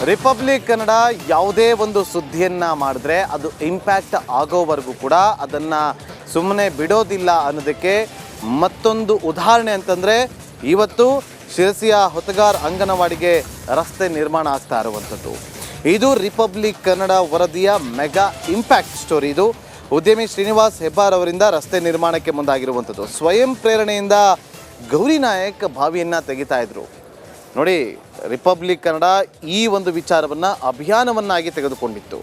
Republic Kannada ಯಾವುದೇ ಒಂದು ಸುದ್ದಿಯನ್ನು ಮಾಡಿದ್ರೆ ಅದು ಇಂಪ್ಯಾಕ್ಟ್ ಆಗೋವರೆಗೂ ಕೂಡ ಅದನ್ನು ಸುಮ್ಮನೆ ಬಿಡೋದಿಲ್ಲ ಅನ್ನೋದಕ್ಕೆ ಮತ್ತೊಂದು ಉದಾಹರಣೆ ಅಂತಂದರೆ ಇವತ್ತು ಶಿರಸಿಯ ಹೊತಗಾರ್ ಅಂಗನವಾಡಿಗೆ ರಸ್ತೆ ನಿರ್ಮಾಣ ಆಗ್ತಾ ಇರುವಂಥದ್ದು. ಇದು ರಿಪಬ್ಲಿಕ್ ಕನ್ನಡ ವರದಿಯ ಮೆಗಾ ಇಂಪ್ಯಾಕ್ಟ್ ಸ್ಟೋರಿ. ಇದು ಉದ್ಯಮಿ ಶ್ರೀನಿವಾಸ್ ಹೆಬ್ಬಾರ್ ಅವರಿಂದ ರಸ್ತೆ ನಿರ್ಮಾಣಕ್ಕೆ ಮುಂದಾಗಿರುವಂಥದ್ದು. ಸ್ವಯಂ ಪ್ರೇರಣೆಯಿಂದ ಗೌರಿ ನಾಯಕ್ ಬಾವಿಯನ್ನು ತೆಗಿತಾ ಇದ್ರು ನೋಡಿ. ರಿಪಬ್ಲಿಕ್ ಕನ್ನಡ ಈ ಒಂದು ವಿಚಾರವನ್ನು ಅಭಿಯಾನವನ್ನಾಗಿ ತೆಗೆದುಕೊಂಡಿತ್ತು.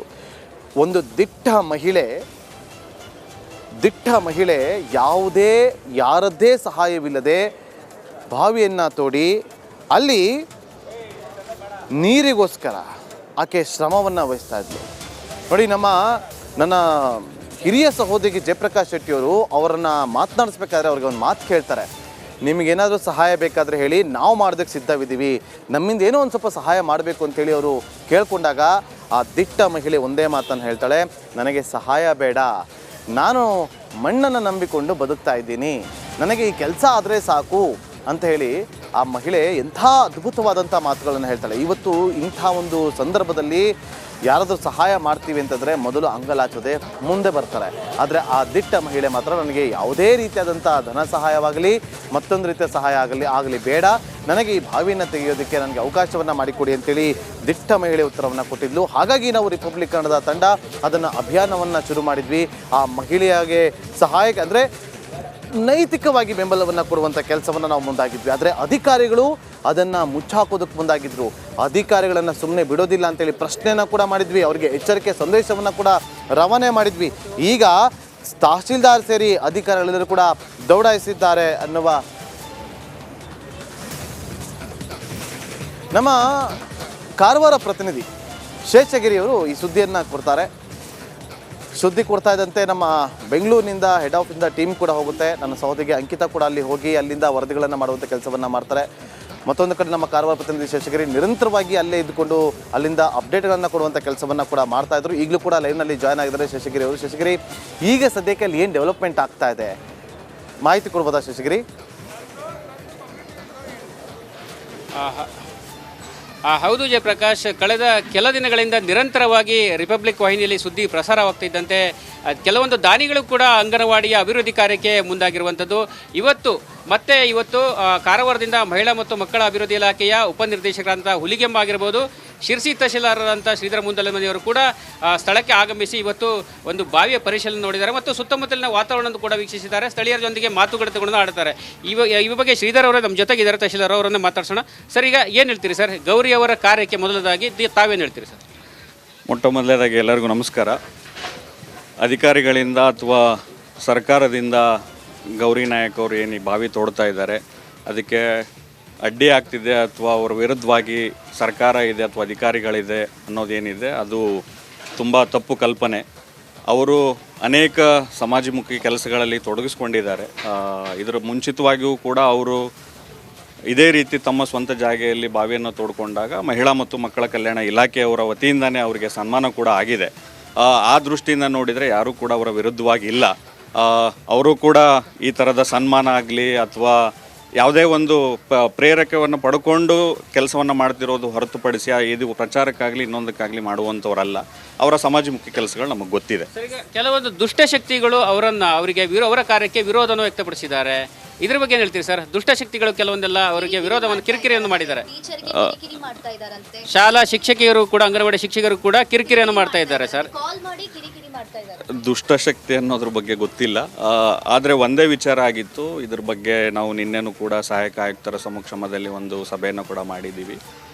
ಒಂದು ದಿಟ್ಟ ಮಹಿಳೆ ಯಾರದ್ದೇ ಸಹಾಯವಿಲ್ಲದೆ ಬಾವಿಯನ್ನು ತೋಡಿ ಅಲ್ಲಿ ನೀರಿಗೋಸ್ಕರ ಆಕೆ ಶ್ರಮವನ್ನು ವಹಿಸ್ತಾ ಇದ್ಲು ನೋಡಿ. ನನ್ನ ಹಿರಿಯ ಸಹೋದರಿ ಜಯಪ್ರಕಾಶ್ ಶೆಟ್ಟಿಯವರು ಅವರನ್ನು ಮಾತನಾಡಿಸ್ಬೇಕಾದ್ರೆ ಅವ್ರಿಗೆ ಒಂದು ಮಾತು ಕೇಳ್ತಾರೆ, ನಿಮಗೇನಾದರೂ ಸಹಾಯ ಬೇಕಾದರೆ ಹೇಳಿ, ನಾವು ಮಾಡೋದಕ್ಕೆ ಸಿದ್ಧವಿದ್ದೀವಿ, ನಮ್ಮಿಂದ ಏನೋ ಒಂದು ಸ್ವಲ್ಪ ಸಹಾಯ ಮಾಡಬೇಕು ಅಂತೇಳಿ ಅವರು ಕೇಳ್ಕೊಂಡಾಗ ಆ ದಿಟ್ಟ ಮಹಿಳೆ ಒಂದೇ ಮಾತನ್ನು ಹೇಳ್ತಾಳೆ, ನನಗೆ ಸಹಾಯ ಬೇಡ, ನಾನು ಮಣ್ಣನ್ನು ನಂಬಿಕೊಂಡು ಬದುಕ್ತಾ ಇದ್ದೀನಿ, ನನಗೆ ಈ ಕೆಲಸ ಆದರೆ ಸಾಕು ಅಂತ ಹೇಳಿ ಆ ಮಹಿಳೆ ಎಂಥ ಅದ್ಭುತವಾದಂಥ ಮಾತುಗಳನ್ನು ಹೇಳ್ತಾಳೆ. ಇವತ್ತು ಇಂಥ ಒಂದು ಸಂದರ್ಭದಲ್ಲಿ ಯಾರಾದರೂ ಸಹಾಯ ಮಾಡ್ತೀವಿ ಅಂತಂದರೆ ಮೊದಲು ಅಂಗಲಾಚದೆ ಮುಂದೆ ಬರ್ತಾರೆ. ಆದರೆ ಆ ದಿಟ್ಟ ಮಹಿಳೆ ಮಾತ್ರ ನನಗೆ ಯಾವುದೇ ರೀತಿಯಾದಂಥ ಧನ ಸಹಾಯವಾಗಲಿ ಮತ್ತೊಂದು ರೀತಿಯ ಸಹಾಯ ಆಗಲಿ ಬೇಡ, ನನಗೆ ಈ ಬಾವಿಯನ್ನು ತೆಗೆಯೋದಕ್ಕೆ ನನಗೆ ಅವಕಾಶವನ್ನು ಮಾಡಿಕೊಡಿ ಅಂತೇಳಿ ದಿಟ್ಟ ಮಹಿಳೆ ಉತ್ತರವನ್ನು ಕೊಟ್ಟಿದ್ಲು. ಹಾಗಾಗಿ ನಾವು ರಿಪಬ್ಲಿಕ್ ಕನ್ನಡದ ತಂಡ ಅದನ್ನು ಅಭಿಯಾನವನ್ನು ಶುರು ಮಾಡಿದ್ವಿ. ಆ ಮಹಿಳೆಯಾಗೆ ಸಹಾಯಕ್ಕೆ ಅಂದರೆ ನೈತಿಕವಾಗಿ ಬೆಂಬಲವನ್ನು ಕೊಡುವಂಥ ಕೆಲಸವನ್ನು ನಾವು ಮುಂದಾಗಿದ್ವಿ. ಆದರೆ ಅಧಿಕಾರಿಗಳು ಅದನ್ನು ಮುಚ್ಚಾಕೋದಕ್ಕೆ ಮುಂದಾಗಿದ್ದರು. ಅಧಿಕಾರಿಗಳನ್ನು ಸುಮ್ಮನೆ ಬಿಡೋದಿಲ್ಲ ಅಂತೇಳಿ ಪ್ರಶ್ನೆಯನ್ನು ಕೂಡ ಮಾಡಿದ್ವಿ, ಅವರಿಗೆ ಎಚ್ಚರಿಕೆ ಸಂದೇಶವನ್ನು ಕೂಡ ರವಾನೆ ಮಾಡಿದ್ವಿ. ಈಗ ತಹಶೀಲ್ದಾರ್ ಸೇರಿ ಅಧಿಕಾರಿಗಳೆಲ್ಲರೂ ಕೂಡ ದೌಡಾಯಿಸಿದ್ದಾರೆ ಅನ್ನುವ ನಮ್ಮ ಕಾರವಾರ ಪ್ರತಿನಿಧಿ ಶೇಷಗಿರಿಯವರು ಈ ಸುದ್ದಿಯನ್ನು ಕೊಡ್ತಾರೆ. ಸುದ್ದಿ ಕೊಡ್ತಾ ಇದ್ದಂತೆ ನಮ್ಮ ಬೆಂಗಳೂರಿನಿಂದ ಹೆಡ್ ಆಫಿಂದ ಟೀಮ್ ಕೂಡ ಹೋಗುತ್ತೆ. ನನ್ನ ಸಹೋದರಿಗೆ ಅಂಕಿತಾ ಕೂಡ ಅಲ್ಲಿ ಹೋಗಿ ಅಲ್ಲಿಂದ ವರದಿಗಳನ್ನು ಮಾಡುವಂಥ ಕೆಲಸವನ್ನು ಮಾಡ್ತಾರೆ. ಮತ್ತೊಂದು ಕಡೆ ನಮ್ಮ ಕಾರವಾರ ಪ್ರತಿನಿಧಿ ಶೇಷಗಿರಿ ನಿರಂತರವಾಗಿ ಅಲ್ಲೇ ಇದ್ದುಕೊಂಡು ಅಲ್ಲಿಂದ ಅಪ್ಡೇಟ್ಗಳನ್ನು ಕೊಡುವಂಥ ಕೆಲಸವನ್ನು ಕೂಡ ಮಾಡ್ತಾ ಇದ್ರು. ಈಗಲೂ ಕೂಡ ಲೈವ್ನಲ್ಲಿ ಜಾಯ್ನ್ ಆಗಿದ್ದಾರೆ ಶೇಷಗಿರಿ ಅವರು. ಶೇಷಗಿರಿ, ಈಗ ಸದ್ಯಕ್ಕೆ ಅಲ್ಲಿ ಏನು ಡೆವಲಪ್ಮೆಂಟ್ ಆಗ್ತಾ ಇದೆ ಮಾಹಿತಿ ಕೊಡ್ಬೋದಾ ಶೇಷಗಿರಿ? ಹೌದು ಜಯಪ್ರಕಾಶ್, ಕಳೆದ ಕೆಲ ದಿನಗಳಿಂದ ನಿರಂತರವಾಗಿ ರಿಪಬ್ಲಿಕ್ ವಾಹಿನಿಯಲ್ಲಿ ಸುದ್ದಿ ಪ್ರಸಾರವಾಗ್ತಿದ್ದಂತೆ ಕೆಲವೊಂದು ದಾನಿಗಳು ಕೂಡ ಅಂಗನವಾಡಿಯ ಅಭಿವೃದ್ಧಿ ಕಾರ್ಯಕ್ಕೆ ಮುಂದಾಗಿರುವಂಥದ್ದು. ಇವತ್ತು ಕಾರವಾರದಿಂದ ಮಹಿಳಾ ಮತ್ತು ಮಕ್ಕಳ ಅಭಿವೃದ್ಧಿ ಇಲಾಖೆಯ ಉಪನಿರ್ದೇಶಕರಂಥ ಹುಲಿಗೆಮ್ಮ ಆಗಿರ್ಬೋದು, ಶಿರ್ಸಿ ತಹಶೀಲ್ದಾರರಂಥ ಶ್ರೀಧರ ಮುಂದಲಮನಿಯವರು ಕೂಡ ಸ್ಥಳಕ್ಕೆ ಆಗಮಿಸಿ ಇವತ್ತು ಒಂದು ಬಾವಿಯ ಪರಿಶೀಲನೆ ನೋಡಿದ್ದಾರೆ ಮತ್ತು ಸುತ್ತಮುತ್ತಲಿನ ವಾತಾವರಣವನ್ನು ಕೂಡ ವೀಕ್ಷಿಸಿದ್ದಾರೆ. ಸ್ಥಳೀಯರೊಂದಿಗೆ ಮಾತುಕತೆ ಆಡ್ತಾರೆ. ಈ ಬಗ್ಗೆ ಶ್ರೀಧರ್ ಅವರೇ ನಮ್ಮ ಜೊತೆಗಿದ್ದಾರೆ, ತಹಶೀಲ್ದಾರ್ ಅವರನ್ನೇ ಮಾತಾಡ್ಸೋಣ. ಸರ್, ಈಗ ಏನು ಹೇಳ್ತೀರಿ ಸರ್, ಗೌರಿ ಅವರ ಕಾರ್ಯಕ್ಕೆ ಮೊದಲದಾಗಿ ತಾವೇನು ಹೇಳ್ತೀರಿ ಸರ್? ಮೊಟ್ಟ ಮೊದಲನೇದಾಗಿ ಎಲ್ಲರಿಗೂ ನಮಸ್ಕಾರ. ಅಧಿಕಾರಿಗಳಿಂದ ಅಥವಾ ಸರ್ಕಾರದಿಂದ ಗೌರಿ ನಾಯಕ್ ಅವರು ಏನು ಬಾವಿ ತೋಡ್ತಾ ಇದ್ದಾರೆ ಅದಕ್ಕೆ ಅಡ್ಡಿ ಆಗ್ತಿದೆ ಅಥವಾ ಅವರ ವಿರುದ್ಧವಾಗಿ ಸರ್ಕಾರ ಇದೆ ಅಥವಾ ಅಧಿಕಾರಿಗಳಿದೆ ಅನ್ನೋದೇನಿದೆ ಅದು ತುಂಬ ತಪ್ಪು ಕಲ್ಪನೆ. ಅವರು ಅನೇಕ ಸಮಾಜಮುಖಿ ಕೆಲಸಗಳಲ್ಲಿ ತೊಡಗಿಸ್ಕೊಂಡಿದ್ದಾರೆ. ಇದರ ಮುಂಚಿತವಾಗಿಯೂ ಕೂಡ ಅವರು ಇದೇ ರೀತಿ ತಮ್ಮ ಸ್ವಂತ ಜಾಗೆಯಲ್ಲಿ ಬಾವಿಯನ್ನು ತೋಡ್ಕೊಂಡಾಗ ಮಹಿಳಾ ಮತ್ತು ಮಕ್ಕಳ ಕಲ್ಯಾಣ ಇಲಾಖೆಯವರ ವತಿಯಿಂದನೇ ಅವರಿಗೆ ಸನ್ಮಾನ ಕೂಡ ಆಗಿದೆ. ಆ ದೃಷ್ಟಿಯಿಂದ ನೋಡಿದರೆ ಯಾರೂ ಕೂಡ ಅವರ ವಿರುದ್ಧವಾಗಿ ಇಲ್ಲ. ಅವರು ಕೂಡ ಈ ಥರದ ಸನ್ಮಾನ ಆಗಲಿ ಅಥವಾ ಯಾವುದೇ ಒಂದು ಪ್ರೇರಕವನ್ನು ಪಡ್ಕೊಂಡು ಕೆಲಸವನ್ನು ಮಾಡ್ತಿರೋದು ಹೊರತುಪಡಿಸಿ ಇದು ಪ್ರಚಾರಕ್ಕಾಗಲಿ ಇನ್ನೊಂದಕ್ಕಾಗಲಿ ಮಾಡುವಂಥವರಲ್ಲ. ಅವರ ಸಮಾಜಮುಖಿ ಕೆಲಸಗಳು ನಮಗೆ ಗೊತ್ತಿದೆ. ಕೆಲವೊಂದು ದುಷ್ಟಶಕ್ತಿಗಳು ಅವರ ಕಾರ್ಯಕ್ಕೆ ವಿರೋಧವನ್ನು ವ್ಯಕ್ತಪಡಿಸಿದ್ದಾರೆ. ಇದ್ರ ಬಗ್ಗೆ ಏನು ಹೇಳ್ತೀರಿ ಸರ್? ದುಷ್ಟಶಕ್ತಿಗಳು ಕೆಲವೊಂದೆಲ್ಲ ಅವರಿಗೆ ವಿರೋಧವನ್ನು ಕಿರಿಕಿರಿಯನ್ನು ಮಾಡಿದ್ದಾರೆ. ಶಾಲಾ ಶಿಕ್ಷಕಿಯರು ಕೂಡ, ಅಂಗನವಾಡಿ ಶಿಕ್ಷಕರು ಕೂಡ ಕಿರಿಕಿರಿಯನ್ನು ಮಾಡ್ತಾ ಇದ್ದಾರೆ ಸರ್. ದುಷ್ಟಶಕ್ತಿ ಅನ್ನೋದ್ರ ಬಗ್ಗೆ ಗೊತ್ತಿಲ್ಲ. ಆದರೆ ಒಂದೇ ವಿಚಾರ ಆಗಿತ್ತು, ಇದ್ರ ಬಗ್ಗೆ ನಾವು ನಿನ್ನೆನೂ ಕೂಡ ಸಹಾಯಕ ಆಯುಕ್ತರ ಸಮಕ್ಷಮದಲ್ಲಿ ಒಂದು ಸಭೆಯನ್ನು ಕೂಡ ಮಾಡಿದ್ದೀವಿ.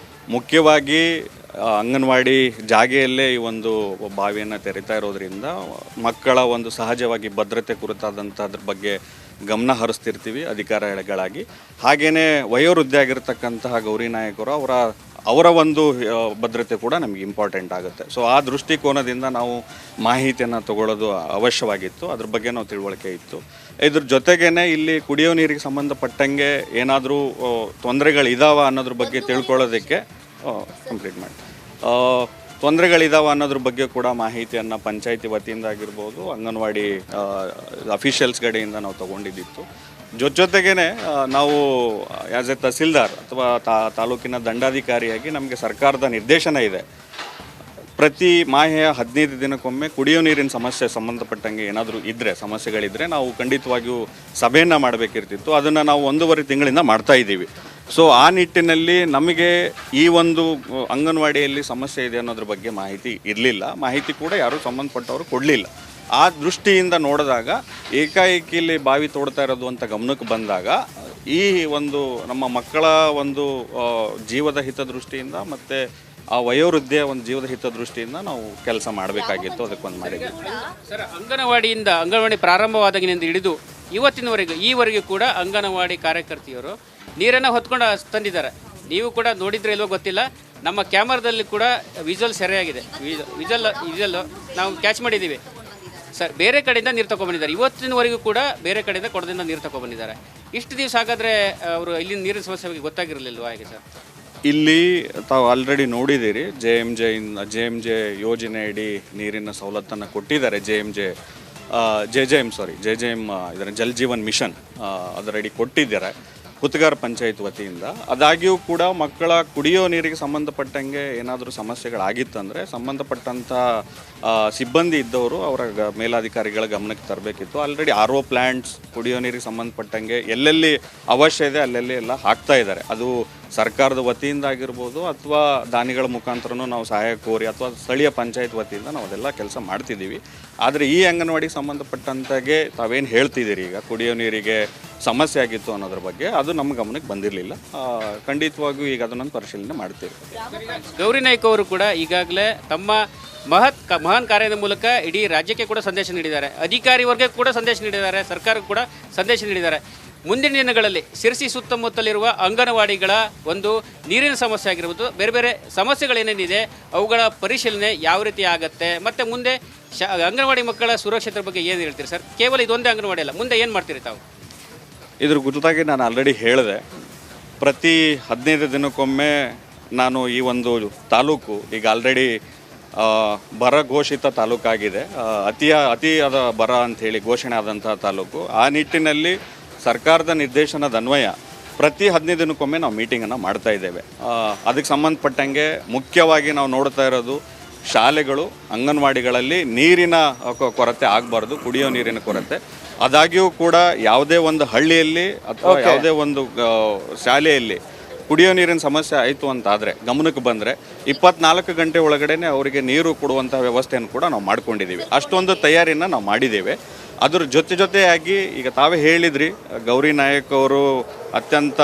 ಮುಖ್ಯವಾಗಿ ಅಂಗನವಾಡಿ ಜಾಗೆಯಲ್ಲೇ ಈ ಒಂದು ಬಾವಿಯನ್ನು ತೆರಿತಾ ಇರೋದ್ರಿಂದ ಮಕ್ಕಳ ಒಂದು ಸಹಜವಾಗಿ ಭದ್ರತೆ ಕುರಿತಾದಂಥದ್ರ ಬಗ್ಗೆ ಗಮನ ಹರಿಸ್ತಿರ್ತೀವಿ ಅಧಿಕಾರಿಗಳಾಗಿ. ಹಾಗೆಯೇ ವಯೋವೃದ್ಧಿ ಆಗಿರ್ತಕ್ಕಂತಹ ಗೌರಿ ನಾಯಕರು ಅವರ ಒಂದು ಭದ್ರತೆ ಕೂಡ ನಮಗೆ ಇಂಪಾರ್ಟೆಂಟ್ ಆಗುತ್ತೆ. ಸೊ ಆ ದೃಷ್ಟಿಕೋನದಿಂದ ನಾವು ಮಾಹಿತಿಯನ್ನು ತಗೊಳ್ಳೋದು ಅವಶ್ಯವಾಗಿತ್ತು. ಅದ್ರ ಬಗ್ಗೆ ನಾವು ತಿಳುವಳಿಕೆ ಇತ್ತು. ಇದ್ರ ಜೊತೆಗೇ ಇಲ್ಲಿ ಕುಡಿಯೋ ನೀರಿಗೆ ಸಂಬಂಧಪಟ್ಟಂಗೆ ಏನಾದರೂ ತೊಂದರೆಗಳಿದಾವ ಅನ್ನೋದ್ರ ಬಗ್ಗೆ ತಿಳ್ಕೊಳ್ಳೋದಕ್ಕೆ ಕಂಪ್ಲೀಟ್ ಮಾಡಿ ತೊಂದರೆಗಳಿದಾವ ಅನ್ನೋದ್ರ ಬಗ್ಗೆ ಕೂಡ ಮಾಹಿತಿಯನ್ನು ಪಂಚಾಯಿತಿ ವತಿಯಿಂದ ಆಗಿರ್ಬೋದು, ಅಂಗನವಾಡಿ ಅಫಿಷಿಯಲ್ಸ್ ಕಡೆಯಿಂದ ನಾವು ತೊಗೊಂಡಿದ್ದಿತ್ತು. ಜೊತೆಗೇನೆ ನಾವು ಆ್ಯಸ್ ಎ ತಹಸೀಲ್ದಾರ್ ಅಥವಾ ತಾಲೂಕಿನ ದಂಡಾಧಿಕಾರಿಯಾಗಿ ನಮಗೆ ಸರ್ಕಾರದ ನಿರ್ದೇಶನ ಇದೆ. ಪ್ರತಿ ಮಾಹೆಯ 15 ದಿನಕ್ಕೊಮ್ಮೆ ಕುಡಿಯೋ ನೀರಿನ ಸಮಸ್ಯೆ ಸಂಬಂಧಪಟ್ಟಂಗೆ ಏನಾದರೂ ಇದ್ದರೆ ಸಮಸ್ಯೆಗಳಿದ್ದರೆ ನಾವು ಖಂಡಿತವಾಗಿಯೂ ಸಭೆಯನ್ನು ಮಾಡಬೇಕಿರ್ತಿತ್ತು. ಅದನ್ನು ನಾವು 1.5 ತಿಂಗಳಿಂದ ಮಾಡ್ತಾ ಇದ್ದೀವಿ. ಸೊ ಆ ನಿಟ್ಟಿನಲ್ಲಿ ನಮಗೆ ಈ ಒಂದು ಅಂಗನವಾಡಿಯಲ್ಲಿ ಸಮಸ್ಯೆ ಇದೆ ಅನ್ನೋದ್ರ ಬಗ್ಗೆ ಮಾಹಿತಿ ಇರಲಿಲ್ಲ. ಮಾಹಿತಿ ಕೂಡ ಯಾರೂ ಸಂಬಂಧಪಟ್ಟವರು ಕೊಡಲಿಲ್ಲ. ಆ ದೃಷ್ಟಿಯಿಂದ ನೋಡಿದಾಗ ಏಕಾಏಕಿಯಲ್ಲಿ ಬಾವಿ ತೋಡ್ತಾ ಇರೋದು ಅಂತ ಗಮನಕ್ಕೆ ಬಂದಾಗ ಈ ಒಂದು ನಮ್ಮ ಮಕ್ಕಳ ಒಂದು ಜೀವದ ಹಿತದೃಷ್ಟಿಯಿಂದ ಮತ್ತು ಆ ವಯೋವೃದ್ಧಿಯ ಒಂದು ಜೀವದ ಹಿತದೃಷ್ಟಿಯಿಂದ ನಾವು ಕೆಲಸ ಮಾಡಬೇಕಾಗಿತ್ತು. ಅದಕ್ಕೊಂದು ಮಾಡಿದ್ವಿ ಸರ್. ಅಂಗನವಾಡಿ ಪ್ರಾರಂಭವಾದಾಗಿನಿಂದ ಹಿಡಿದು ಈವರೆಗೂ ಕೂಡ ಅಂಗನವಾಡಿ ಕಾರ್ಯಕರ್ತೆಯರು ನೀರನ್ನು ಹೊತ್ಕೊಂಡು ತಂದಿದ್ದಾರೆ. ನೀವು ಕೂಡ ನೋಡಿದ್ರೆ ಇಲ್ವೋ ಗೊತ್ತಿಲ್ಲ, ನಮ್ಮ ಕ್ಯಾಮರಾದಲ್ಲಿ ಕೂಡ ವಿಜುವಲ್ ಸೆರೆಯಾಗಿದೆ. ವಿಜುವಲ್ ನಾವು ಕ್ಯಾಚ್ ಮಾಡಿದ್ದೀವಿ ಸರ್. ಬೇರೆ ಕಡೆಯಿಂದ ನೀರು ತಗೊಬಂದಿದ್ದಾರೆ. ಇವತ್ತಿನವರೆಗೂ ಕೂಡ ಬೇರೆ ಕಡೆಯಿಂದ ಕೊಡದಿಂದ ನೀರು ತಗೊಬಂದಿದ್ದಾರೆ. ಇಷ್ಟು ದಿವಸ ಹಾಗಾದರೆ ಅವರು ಇಲ್ಲಿನ ನೀರಿನ ಸಮಸ್ಯೆ ಬಗ್ಗೆ ಗೊತ್ತಾಗಿರಲಿಲ್ವಾ ಹೇಗೆ ಸರ್? ಇಲ್ಲಿ ತಾವು ಆಲ್ರೆಡಿ ನೋಡಿದ್ದೀರಿ, ಜೆ ಯೋಜನೆ ಅಡಿ ನೀರಿನ ಸವಲತ್ತನ್ನು ಕೊಟ್ಟಿದ್ದಾರೆ. ಜೆ ಜೆ ಎಮ್ ಇದರ ಜಲ್ ಜೀವನ್ ಮಿಷನ್ ಅದರಡಿ ಕೊಟ್ಟಿದ್ದಾರೆ ಹುತ್ತಗಾರ ಪಂಚಾಯತ್ ವತಿಯಿಂದ. ಆದಾಗ್ಯೂ ಕೂಡ ಮಕ್ಕಳ ಕುಡಿಯೋ ನೀರಿಗೆ ಸಂಬಂಧಪಟ್ಟಂಗೆ ಏನಾದರೂ ಸಮಸ್ಯೆಗಳಾಗಿತ್ತಂದರೆ ಸಂಬಂಧಪಟ್ಟಂಥ ಸಿಬ್ಬಂದಿ ಇದ್ದವರು ಅವರ ಮೇಲಾಧಿಕಾರಿಗಳ ಗಮನಕ್ಕೆ ತರಬೇಕಿತ್ತು. ಆಲ್ರೆಡಿ RO ಪ್ಲ್ಯಾಂಟ್ಸ್ ಕುಡಿಯೋ ನೀರಿಗೆ ಸಂಬಂಧಪಟ್ಟಂಗೆ ಎಲ್ಲೆಲ್ಲಿ ಅವಶ್ಯ ಇದೆ ಅಲ್ಲೆಲ್ಲಿ ಎಲ್ಲ ಹಾಕ್ತಾ ಇದ್ದಾರೆ. ಅದು ಸರ್ಕಾರದ ವತಿಯಿಂದ ಆಗಿರ್ಬೋದು ಅಥವಾ ದಾನಿಗಳ ಮುಖಾಂತರನೂ ನಾವು ಸಹಾಯ ಕೋರಿ ಅಥವಾ ಸ್ಥಳೀಯ ಪಂಚಾಯತ್ ವತಿಯಿಂದ ನಾವು ಅದೆಲ್ಲ ಕೆಲಸ ಮಾಡ್ತಿದ್ದೀವಿ. ಆದರೆ ಈ ಅಂಗನವಾಡಿಗೆ ಸಂಬಂಧಪಟ್ಟಂತಾಗೆ ತಾವೇನು ಹೇಳ್ತಿದ್ದೀರಿ ಈಗ ಕುಡಿಯೋ ನೀರಿಗೆ ಸಮಸ್ಯೆ ಆಗಿತ್ತು ಅನ್ನೋದ್ರ ಬಗ್ಗೆ ಅದು ನಮ್ಮ ಗಮನಕ್ಕೆ ಬಂದಿರಲಿಲ್ಲ. ಖಂಡಿತವಾಗಿಯೂ ಈಗ ಅದನ್ನು ಪರಿಶೀಲನೆ ಮಾಡ್ತೀವಿ. ಗೌರಿ ನಾಯ್ಕ ಅವರು ಕೂಡ ಈಗಾಗಲೇ ತಮ್ಮ ಮಹಾನ್ ಕಾರ್ಯದ ಮೂಲಕ ಇಡೀ ರಾಜ್ಯಕ್ಕೆ ಕೂಡ ಸಂದೇಶ ನೀಡಿದ್ದಾರೆ, ಅಧಿಕಾರಿ ವರ್ಗಕ್ಕೆ ಕೂಡ ಸಂದೇಶ ನೀಡಿದ್ದಾರೆ, ಸರ್ಕಾರಕ್ಕೆ ಕೂಡ ಸಂದೇಶ ನೀಡಿದ್ದಾರೆ. ಮುಂದಿನ ದಿನಗಳಲ್ಲಿ ಶಿರಸಿ ಸುತ್ತಮುತ್ತಲಿರುವ ಅಂಗನವಾಡಿಗಳ ಒಂದು ನೀರಿನ ಸಮಸ್ಯೆ ಆಗಿರ್ಬೋದು, ಬೇರೆ ಬೇರೆ ಸಮಸ್ಯೆಗಳೇನೇನಿದೆ ಅವುಗಳ ಪರಿಶೀಲನೆ ಯಾವ ರೀತಿ ಆಗುತ್ತೆ, ಮತ್ತು ಮುಂದೆ ಅಂಗನವಾಡಿ ಮಕ್ಕಳ ಸುರಕ್ಷತೆ ಬಗ್ಗೆ ಏನು ಹೇಳ್ತೀರಿ ಸರ್? ಕೇವಲ ಇದೊಂದೇ ಅಂಗನವಾಡಿ ಅಲ್ಲ, ಮುಂದೆ ಏನು ಮಾಡ್ತೀರಿ ತಾವು? ಇದ್ರ ಕುರಿತಾಗಿ ನಾನು ಆಲ್ರೆಡಿ ಹೇಳಿದೆ. ಪ್ರತಿ 15 ದಿನಕ್ಕೊಮ್ಮೆ ನಾನು ಈ ಒಂದು ತಾಲೂಕು ಈಗ ಆಲ್ರೆಡಿ ಬರ ಘೋಷಿತ ತಾಲೂಕಾಗಿದೆ, ಅತಿಯಾದ ಬರ ಅಂಥೇಳಿ ಘೋಷಣೆ ಆದಂಥ ತಾಲೂಕು. ಆ ನಿಟ್ಟಿನಲ್ಲಿ ಸರ್ಕಾರದ ನಿರ್ದೇಶನದ ಅನ್ವಯ ಪ್ರತಿ 15 ದಿನಕ್ಕೊಮ್ಮೆ ನಾವು ಮೀಟಿಂಗನ್ನು ಮಾಡ್ತಾ ಇದ್ದೇವೆ. ಅದಕ್ಕೆ ಸಂಬಂಧಪಟ್ಟಂಗೆ ಮುಖ್ಯವಾಗಿ ನಾವು ನೋಡ್ತಾ ಇರೋದು ಶಾಲೆಗಳು, ಅಂಗನವಾಡಿಗಳಲ್ಲಿ ನೀರಿನ ಕೊರತೆ ಆಗಬಾರ್ದು, ಕುಡಿಯೋ ನೀರಿನ ಕೊರತೆ. ಆದಾಗ್ಯೂ ಕೂಡ ಯಾವುದೇ ಒಂದು ಹಳ್ಳಿಯಲ್ಲಿ ಅಥವಾ ಯಾವುದೇ ಒಂದು ಶಾಲೆಯಲ್ಲಿ ಕುಡಿಯೋ ನೀರಿನ ಸಮಸ್ಯೆ ಆಯಿತು ಅಂತಾದರೆ ಗಮನಕ್ಕೆ ಬಂದರೆ 24 ಗಂಟೆ ಒಳಗಡೆ ಅವರಿಗೆ ನೀರು ಕೊಡುವಂಥ ವ್ಯವಸ್ಥೆಯನ್ನು ಕೂಡ ನಾವು ಮಾಡ್ಕೊಂಡಿದ್ದೀವಿ. ಅಷ್ಟೊಂದು ತಯಾರಿನ ನಾವು ಮಾಡಿದ್ದೇವೆ. ಅದ್ರ ಜೊತೆಯಾಗಿ ಈಗ ತಾವೇ ಹೇಳಿದ್ರಿ, ಗೌರಿ ನಾಯಕ್ ಅವರು ಅತ್ಯಂತ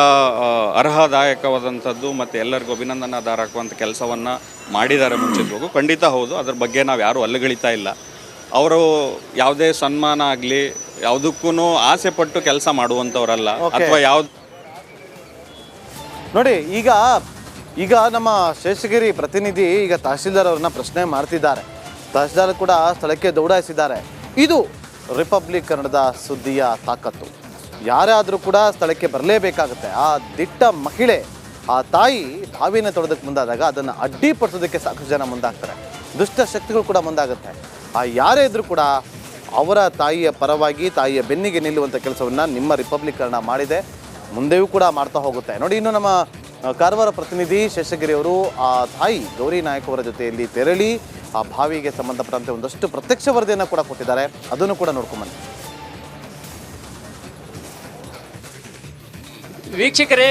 ಅರ್ಹದಾಯಕವಾದಂಥದ್ದು ಮತ್ತು ಎಲ್ಲರಿಗೂ ಅಭಿನಂದನಾರ್ಹವಾದಂಥ ಕೆಲಸವನ್ನು ಮಾಡಿದ್ದಾರೆ ಮುಂಚಿತವಾಗೂ. ಖಂಡಿತ ಹೌದು, ಅದ್ರ ಬಗ್ಗೆ ನಾವು ಯಾರೂ ಅಲ್ಲಗಳಿತಾ ಇಲ್ಲ. ಅವರು ಯಾವುದೇ ಸನ್ಮಾನ ಆಗಲಿ ಯಾವುದಕ್ಕೂ ಆಸೆ ಪಟ್ಟು ಕೆಲಸ ಮಾಡುವಂಥವ್ರಲ್ಲ ಅಥವಾ ಯಾವ್ದು ನೋಡಿ. ಈಗ ನಮ್ಮ ಶೇಷಗಿರಿ ಪ್ರತಿನಿಧಿ ಈಗ ತಹಸೀಲ್ದಾರ್ ಅವ್ರನ್ನ ಪ್ರಶ್ನೆ ಮಾಡ್ತಿದ್ದಾರೆ. ತಹಸೀಲ್ದಾರ್ ಕೂಡ ಸ್ಥಳಕ್ಕೆ ದೌಡಾಯಿಸಿದ್ದಾರೆ. ಇದು ರಿಪಬ್ಲಿಕ್ ಕನ್ನಡದ ಸುದ್ದಿಯ ತಾಕತ್ತು. ಯಾರಾದರೂ ಕೂಡ ಸ್ಥಳಕ್ಕೆ ಬರಲೇಬೇಕಾಗುತ್ತೆ. ಆ ದಿಟ್ಟ ಮಹಿಳೆ, ಆ ತಾಯಿ ಬಾವಿನ ತೊಡೋದಕ್ಕೆ ಮುಂದಾದಾಗ ಅದನ್ನು ಅಡ್ಡಿಪಡಿಸೋದಕ್ಕೆ ಸಾಕಷ್ಟು ಜನ ಮುಂದಾಗ್ತಾರೆ. ದುಷ್ಟ ಶಕ್ತಿಗಳು ಕೂಡ ಮುಂದಾಗುತ್ತೆ. ಆ ಯಾರೇ ಇದ್ರೂ ಕೂಡ ಅವರ ತಾಯಿಯ ಪರವಾಗಿ, ತಾಯಿಯ ಬೆನ್ನಿಗೆ ನಿಲ್ಲುವಂಥ ಕೆಲಸವನ್ನು ನಿಮ್ಮ ರಿಪಬ್ಲಿಕ್ ಕನ್ನಡ ಮಾಡಿದೆ, ಮುಂದೆಯೂ ಕೂಡ ಮಾಡ್ತಾ ಹೋಗುತ್ತೆ. ನೋಡಿ, ಇನ್ನು ನಮ್ಮ ಕಾರವಾರ ಪ್ರತಿನಿಧಿ ಶೇಷಗಿರಿಯವರು ಆ ತಾಯಿ ಗೌರಿ ನಾಯಕ್ ಅವರ ಜೊತೆಯಲ್ಲಿ ತೆರಳಿ ಆ ಬಾವಿಗೆ ಸಂಬಂಧಪಟ್ಟಂತೆ ಒಂದಷ್ಟು ಪ್ರತ್ಯಕ್ಷ ವರದಿಯನ್ನು ಕೂಡ ಕೊಟ್ಟಿದ್ದಾರೆ. ಅದನ್ನು ಕೂಡ ನೋಡ್ಕೊಂಬನ್ನಿ. ವೀಕ್ಷಕರೇ,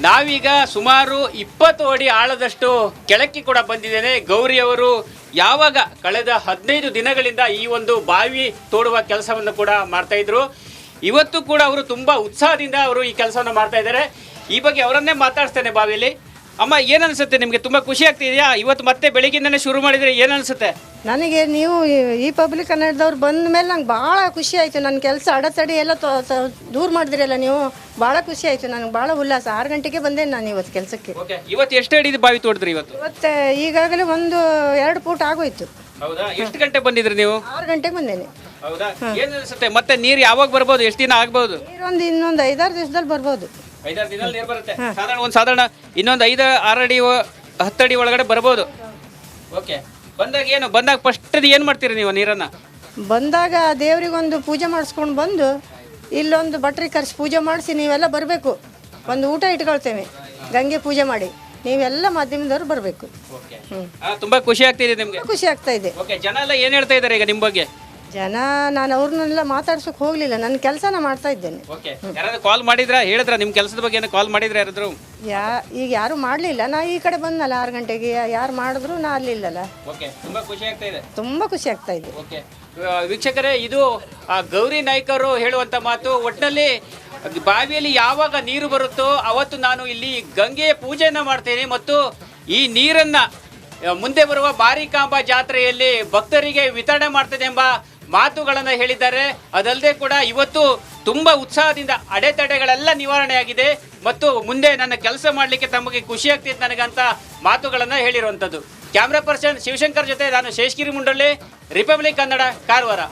ನಾವೀಗ ಸುಮಾರು 20 ಅಡಿ ಆಳದಷ್ಟು ಕೆಳಕ್ಕೆ ಕೂಡ ಬಂದಿದ್ದೇನೆ. ಗೌರಿಯವರು ಯಾವಾಗ ಕಳೆದ 15 ದಿನಗಳಿಂದ ಈ ಒಂದು ಬಾವಿ ತೋಡುವ ಕೆಲಸವನ್ನು ಕೂಡ ಮಾಡ್ತಾ ಇದ್ರು. ಇವತ್ತು ಕೂಡ ಅವರು ತುಂಬಾ ಉತ್ಸಾಹದಿಂದ ಅವರು ಈ ಕೆಲಸವನ್ನು ಮಾಡ್ತಾ ಇದ್ದಾರೆ. ಈ ಬಗ್ಗೆ ಅವರನ್ನೇ ಮಾತಾಡ್ತೇನೆ. ಬಾವಿಯಲ್ಲಿ ಅಮ್ಮ, ಏನು ಅನಿಸುತ್ತೆ ನಿಮಗೆ? ತುಂಬ ಖುಷಿ ಆಗ್ತಿದೆಯಾ? ಇವತ್ತು ಮತ್ತೆ ಬೆಳಿಗ್ಗೆಯಿಂದನೇ ಶುರು ಮಾಡಿದರೆ ಏನು ಅನಿಸುತ್ತೆ? ನನಗೆ ನೀವು ಈ ಪಬ್ಲಿಕ್ ಕನ್ನಡದವ್ರು ಬಂದ ಮೇಲೆ ನಂಗೆ ಭಾಳ ಖುಷಿ ಆಯಿತು. ನನ್ನ ಕೆಲಸ ಅಡೆತಡೆ ಎಲ್ಲ ದೂರ ಮಾಡಿದ್ರಲ್ಲ ನೀವು, ಭಾಳ ಖುಷಿ ಆಯಿತು. ನನಗೆ ಭಾಳ ಉಲ್ಲಾಸ. 6 ಗಂಟೆಗೆ ಬಂದೆ ನಾನು ಇವತ್ತು ಕೆಲಸಕ್ಕೆ. ಇವತ್ತು ಎಷ್ಟು ಅಡಿ ಬಾವಿ ತೋಡಿದ್ರಿ ಇವತ್ತು? ಇವತ್ತು ಈಗಾಗಲೇ 1-2 ಫೂಟ್ ಆಗೋಯ್ತು. ಹೌದಾ? ಎಷ್ಟು ಗಂಟೆ ಬಂದಿದ್ರಿ ನೀವು? 6 ಗಂಟೆಗೆ ಬಂದೇನೆ. ಹೌದಾ? ಏನು ಅನಿಸುತ್ತೆ? ಮತ್ತೆ ನೀರು ಯಾವಾಗ ಬರ್ಬೋದು? ಎಷ್ಟು ದಿನ ಆಗ್ಬೋದು? ನೀರೊಂದು ಇನ್ನೊಂದು 5-6 ದಿವಸದಲ್ಲಿ ಬರ್ಬೋದು. 5-6 ದಿನದಲ್ಲಿ ನೀರು ಬರುತ್ತೆ. ಸಾಧಾರಣ ಇನ್ನೊಂದು 5-6 ಅಡಿ 10 ಅಡಿ ಒಳಗಡೆ ಬರ್ಬೋದು. ಓಕೆ. ಬಂದಾಗ ಫಸ್ಟ್ ಏನು ಮಾಡ್ತೀರಿ ನೀವು ನೀರನ್ನು? ಬಂದಾಗ ದೇವರಿಗೊಂದು ಪೂಜೆ ಮಾಡಿಸ್ಕೊಂಡು ಬಂದು ಇಲ್ಲೊಂದು ಭಟ್ರಿಗೆ ಕರೆಸಿ ಪೂಜೆ ಮಾಡಿಸಿ ನೀವೆಲ್ಲ ಬರಬೇಕು. ಒಂದು ಊಟ ಇಟ್ಕೊಳ್ತೇವೆ ಗಂಗೆ ಪೂಜೆ ಮಾಡಿ, ನೀವೆಲ್ಲ ಮಾಧ್ಯಮದವ್ರು ಬರಬೇಕು. ತುಂಬಾ ಖುಷಿ ಆಗ್ತಿದೆ ನಿಮ್ಗೆ? ಖುಷಿ ಆಗ್ತಾ ಇದೆ. ಓಕೆ, ಜನ ಎಲ್ಲ ಏನ್ ಹೇಳ್ತಾ ಇದ್ದಾರೆ ಈಗ ನಿಮ್ಮ ಬಗ್ಗೆ? ಜನ, ನಾನು ಅವ್ರನ್ನೆಲ್ಲ ಮಾತಾಡ್ಸೋಕೆ ಹೋಗಲಿಲ್ಲ, ನನ್ನ ಕೆಲಸನ ಮಾಡ್ತಾ ಇದ್ದೇನೆ. ಓಕೆ, ಯಾರಾದ್ರೂ ಕಾಲ್ ಮಾಡಿದ್ರಾ, ಹೇಳಿದ್ರ ನಿಮ್ಮ ಕೆಲಸದ ಬಗ್ಗೆ ಏನೋ ಕಾಲ್ ಮಾಡಿದ್ರ ಯಾರಾದ್ರು? ಈಗ ಯಾರು ಮಾಡಲಿಲ್ಲ, ನಾ ಈ ಕಡೆ ಬಂದಲ್ಲ 6 ಗಂಟೆಗೆ, ಯಾರು ಮಾಡಿದ್ರು ನಾ ಅಲ್ಲಿಲ್ಲಲ್ಲ. ಓಕೆ, ತುಂಬಾ ಖುಷಿ ಆಗ್ತಾ ಇದೆ. ತುಂಬ ಖುಷಿ ಆಗ್ತಾ ಇದೆ. ಓಕೆ ವೀಕ್ಷಕರೇ, ಇದು ಗೌರಿ ನಾಯ್ಕರು ಹೇಳುವಂಥ ಮಾತು. ಒಟ್ಟಿನಲ್ಲಿ ಬಾವಿಯಲ್ಲಿ ಯಾವಾಗ ನೀರು ಬರುತ್ತೋ ಅವತ್ತು ನಾನು ಇಲ್ಲಿ ಗಂಗೆ ಪೂಜೆಯನ್ನು ಮಾಡ್ತೇನೆ ಮತ್ತು ಈ ನೀರನ್ನು ಮುಂದೆ ಬರುವ ಮಾರಿಕಾಂಬಾ ಜಾತ್ರೆಯಲ್ಲಿ ಭಕ್ತರಿಗೆ ವಿತರಣೆ ಮಾಡ್ತೇನೆ ಎಂಬ ಮಾತುಗಳನ್ನು ಹೇಳಿದ್ದಾರೆ. ಅದಲ್ಲದೆ ಕೂಡ ಇವತ್ತು ತುಂಬ ಉತ್ಸಾಹದಿಂದ ಅಡೆತಡೆಗಳೆಲ್ಲ ನಿವಾರಣೆಯಾಗಿದೆ ಮತ್ತು ಮುಂದೆ ನನ್ನ ಕೆಲಸ ಮಾಡಲಿಕ್ಕೆ ತಮಗೆ ಖುಷಿ ಆಗ್ತಿದೆ ನನಗಂತ ಮಾತುಗಳನ್ನು ಹೇಳಿರುವಂಥದ್ದು. ಕ್ಯಾಮ್ರಾ ಪರ್ಸನ್ ಶಿವಶಂಕರ್ ಜೊತೆ ನಾನು ಶೇಷಗಿರಿ ಮುಂಡಳ್ಳಿ, ರಿಪಬ್ಲಿಕ್ ಕನ್ನಡ, ಕಾರವಾರ.